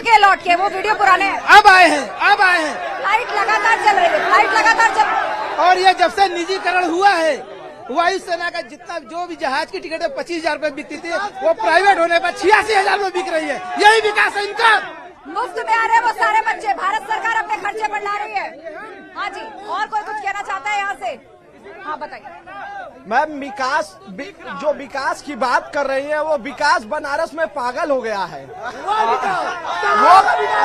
चुके हैं लौट के, वो वीडियो पुराने हैं। अब आए हैं। फ्लाइट लगातार चल रही है, और ये जब से निजीकरण हुआ है, वायुसेना का जितना जो भी जहाज की टिकट 25,000 रूपये बिकती थी, वो प्राइवेट होने पर 86,000 में बिक रही है। यही विकास है इनका। मुफ्त में आ रहे हैं वो सारे बच्चे, भारत सरकार अपने खर्चे पर ला रही है। हाँ जी, और कोई कुछ कहना चाहता है यहाँ से? हाँ बताइए। मैम, जो विकास की बात कर रही है, वो विकास बनारस में पागल हो गया है।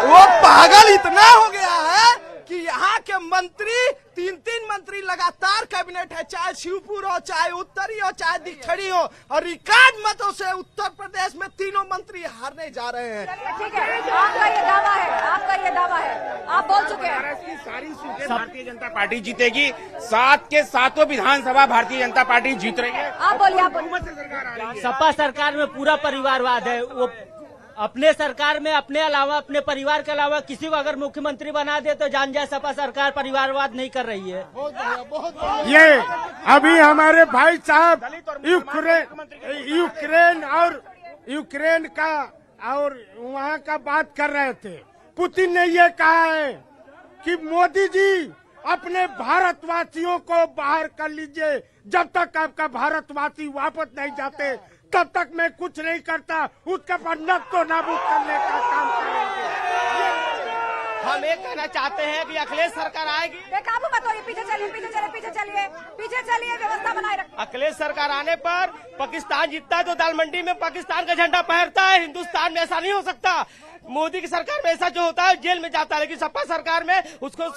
वो पागल इतना हो गया है कि यहाँ के मंत्री 3 मंत्री लगातार कैबिनेट है, चाहे शिवपुर हो, चाहे उत्तरी हो, चाहे दिखड़ी हो, और रिकॉर्ड मतों से उत्तर प्रदेश में तीनों मंत्री हारने जा रहे हैं। ठीक है, आपका ये दावा है, आप बोल चुके हैं। महाराष्ट्र की सारी सीटें भारतीय जनता पार्टी जीतेगी, 7 के 7 विधानसभा भारतीय जनता पार्टी जीत रही है। आप बोलिए। बहुमत से सरकार आ रही है। सपा सरकार में पूरा परिवारवाद है। वो अपने सरकार में अपने अलावा, अपने परिवार के अलावा किसी को अगर मुख्यमंत्री बना दे तो जान जाए सपा सरकार परिवारवाद नहीं कर रही है। ये अभी हमारे भाई साहब यूक्रेन का और वहाँ का बात कर रहे थे। पुतिन ने ये कहा है कि मोदी जी अपने भारतवासियों को बाहर कर लीजिए, जब तक आपका भारतवासी वापस नहीं जाते तब तक मैं कुछ नहीं करता, उसके पर नष्टो नाबूद करने का काम करेंगे। हम ये कहना चाहते हैं कि अखिलेश सरकार आएगी। काबू मत होइए, पीछे चलिए, व्यवस्था बनाए रखें। अखिलेश सरकार आने पर पाकिस्तान जीतता है तो दाल मंडी में पाकिस्तान का झंडा फहरता है। हिंदुस्तान में ऐसा नहीं हो सकता। मोदी की सरकार में ऐसा जो होता है जेल में जाता है, लेकिन सपा सरकार में उसको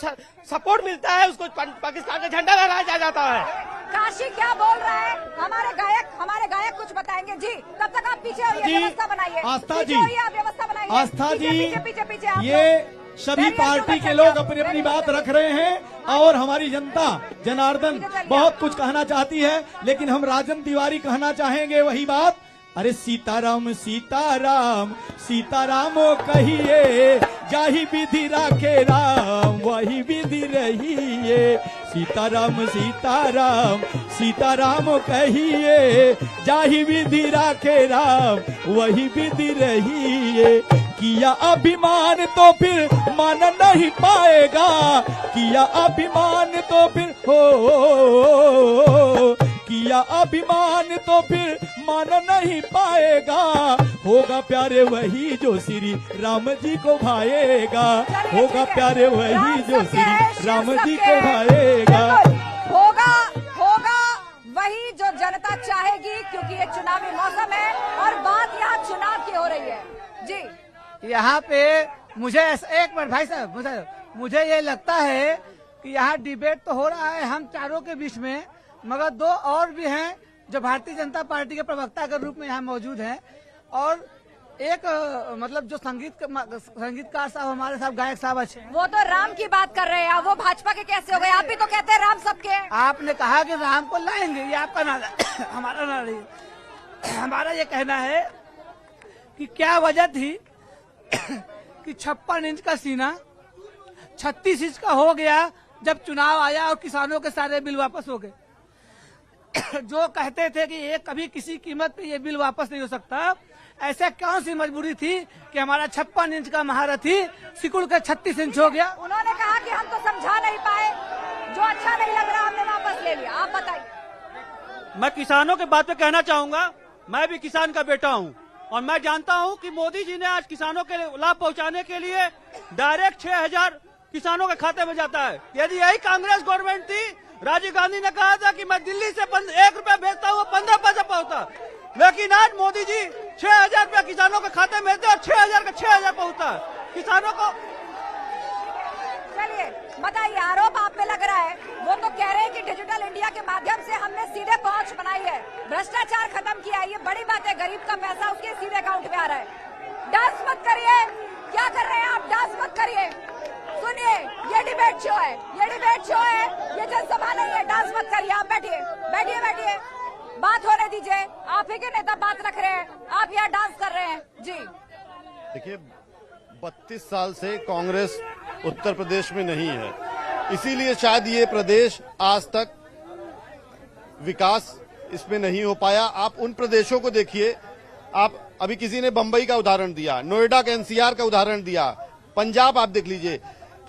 सपोर्ट मिलता है, उसको पाकिस्तान का झंडा लहराया जाता है। काशी क्या बोल रहा है? हमारे गायक कुछ बताएंगे जी। तब तक आप पीछे होइए, व्यवस्था बनाइए। आस्था जी, व्यवस्था बनाइए। आस्था जी, पीछे आप ये सभी पार्टी के लोग अपनी अपनी बात रख रहे हैं और हमारी जनता जनार्दन बहुत कुछ कहना चाहती है, लेकिन हम राजन तिवारी कहना चाहेंगे वही बात। अरे सीताराम सीताराम सीताराम कहिए, जाही विधि राखे राम वही विधि रहिए। सीताराम सीताराम सीताराम कहिए, जाही विधि राखे राम वही विधि रहिए। किया अभिमान तो फिर मान नहीं पाएगा, किया अभिमान तो फिर किया अभिमान तो फिर मान नहीं पाएगा। होगा प्यारे वही जो श्री राम जी को भाएगा, होगा प्यारे वही जो श्री राम जी को भाएगा। होगा वही जो जनता चाहेगी, क्योंकि ये चुनावी मौसम है और बात यहाँ चुनाव की हो रही है जी। यहाँ पे मुझे एक मिनट भाई साहब, मुझे ये लगता है कि यहाँ डिबेट तो हो रहा है हम चारों के बीच में, मगर 2 और भी हैं जो भारतीय जनता पार्टी के प्रवक्ता के रूप में यहाँ मौजूद हैं, और एक मतलब जो संगीतकार साहब हमारे साथ गायक साहब अच्छे हैं। वो तो राम की बात कर रहे हैं, वो भाजपा के कैसे हो गए? आप भी तो कहते हैं राम सबके हैं। आपने कहा कि राम को लाएंगे, ये आपका नारा हमारा नारा नहीं। हमारा ये कहना है कि क्या वजह थी कि 56 इंच का सीना 36 इंच का हो गया जब चुनाव आया और किसानों के सारे बिल वापस हो गए। जो कहते थे कि ये कभी किसी कीमत पे ये बिल वापस नहीं हो सकता, ऐसा कौन सी मजबूरी थी कि हमारा 56 इंच का महारथी सिकुड़ कर 36 इंच हो गया? उन्होंने कहा कि हम तो समझा नहीं पाए, जो अच्छा नहीं लग रहा हमने वापस ले लिया। आप बताइए। मैं किसानों के बात पे कहना चाहूंगा, मैं भी किसान का बेटा हूँ और मैं जानता हूँ कि मोदी जी ने आज किसानों के लाभ पहुँचाने के लिए डायरेक्ट 6,000 किसानों के खाते में जाता है। यदि यही कांग्रेस गवर्नमेंट थी, राजीव गांधी ने कहा था कि मैं दिल्ली से 1 रुपया भेजता हूँ 15 पैसे पहुँचता, लेकिन आज मोदी जी 6,000 रुपया किसानों के खाते में भेजते और 6,000 का 6,000 पहुँचता है किसानों को। चलिए बताइए, आरोप आप पे लग रहा है, वो तो कह रहे हैं कि डिजिटल इंडिया के माध्यम से हमने सीधे पहुंच बनाई है, भ्रष्टाचार खत्म किया है। ये बड़ी बात है, गरीब का पैसा उसके सीधे अकाउंट में आ रहा है। डांस मत करिए, क्या कर रहे हैं आप? डांस मत करिए, सुनिए, ये डिबेट शो है, ये जनसभा नहीं है। डांस मत करिए, आप बैठिए, बात होने दीजिए। आप ही के नेता बात रख रहे हैं, आप यहाँ डांस कर रहे हैं जी। देखिए, 32 साल से कांग्रेस उत्तर प्रदेश में नहीं है, इसीलिए शायद ये प्रदेश आज तक विकास इसमें नहीं हो पाया। आप उन प्रदेशों को देखिए आप अभी किसी ने बंबई का उदाहरण दिया, नोएडा का एनसीआर का उदाहरण दिया, पंजाब आप देख लीजिए।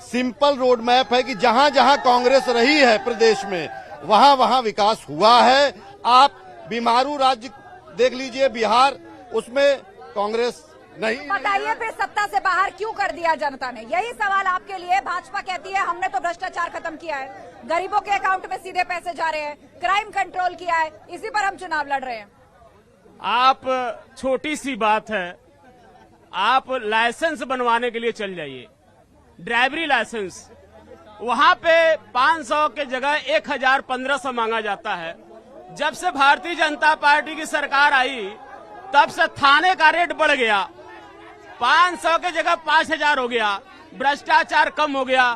सिंपल रोड मैप है कि जहां जहां कांग्रेस रही है प्रदेश में वहां वहां विकास हुआ है। आप बीमारू राज्य देख लीजिए, बिहार, उसमें कांग्रेस नहीं। बताइए फिर सत्ता से बाहर क्यों कर दिया जनता ने? यही सवाल आपके लिए। भाजपा कहती है हमने तो भ्रष्टाचार खत्म किया है, गरीबों के अकाउंट में सीधे पैसे जा रहे हैं, क्राइम कंट्रोल किया है, इसी पर हम चुनाव लड़ रहे हैं। आप छोटी सी बात है, आप लाइसेंस बनवाने के लिए चल जाइए, ड्राइवरी लाइसेंस, वहां पे 500 के जगह 1000-1500 मांगा जाता है। जब से भारतीय जनता पार्टी की सरकार आई तब से थाने का रेट बढ़ गया, 500 के जगह 5000 हो गया, भ्रष्टाचार कम हो गया।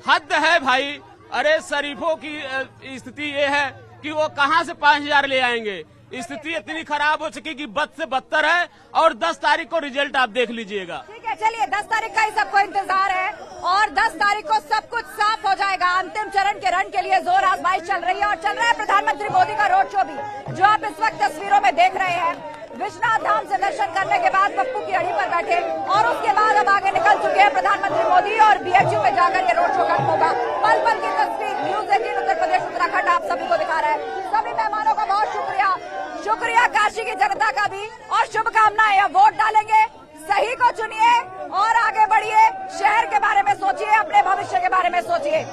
हद है भाई। अरे शरीफों की स्थिति ये है कि वो कहां से 5000 ले आएंगे। स्थिति इतनी खराब हो चुकी कि बद से बदतर है। और 10 तारीख को रिजल्ट आप देख लीजिएगा। ठीक है, चलिए 10 तारीख का ही सबको इंतजार है और 10 तारीख को सब कुछ साफ हो जाएगा। अंतिम चरण के रण के लिए जोर आजमाइश चल रही है और चल रहा है प्रधानमंत्री मोदी का रोड शो भी, जो आप इस वक्त तस्वीरों में देख रहे हैं। विश्वनाथ धाम से दर्शन करने के बाद पप्पू की अड़ी पर बैठे और उसके बाद अब आगे निकल चुके हैं प्रधानमंत्री मोदी और बीएचयू में जाकर ये रोड शो खत्म होगा। पल पल की तस्वीर न्यूज़ 18 उत्तर प्रदेश उत्तराखंड आप सभी को दिखा रहा है। सभी मेहमानों का बहुत शुक्रिया काशी की जनता का भी, और शुभकामनाएं। वोट डालेंगे, सही को चुनिए और आगे बढ़िए। शहर के बारे में सोचिए, अपने भविष्य के बारे में सोचिए।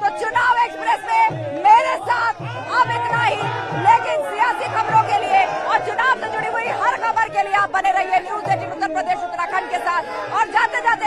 तो चुनाव एक्सप्रेस में मेरे साथ अब इतना ही, लेकिन सियासी खबरों के लिए और चुनाव से जुड़ी हुई हर खबर के लिए आप बने रहिए न्यूज़ 18 उत्तर प्रदेश उत्तराखंड के साथ। और जाते जाते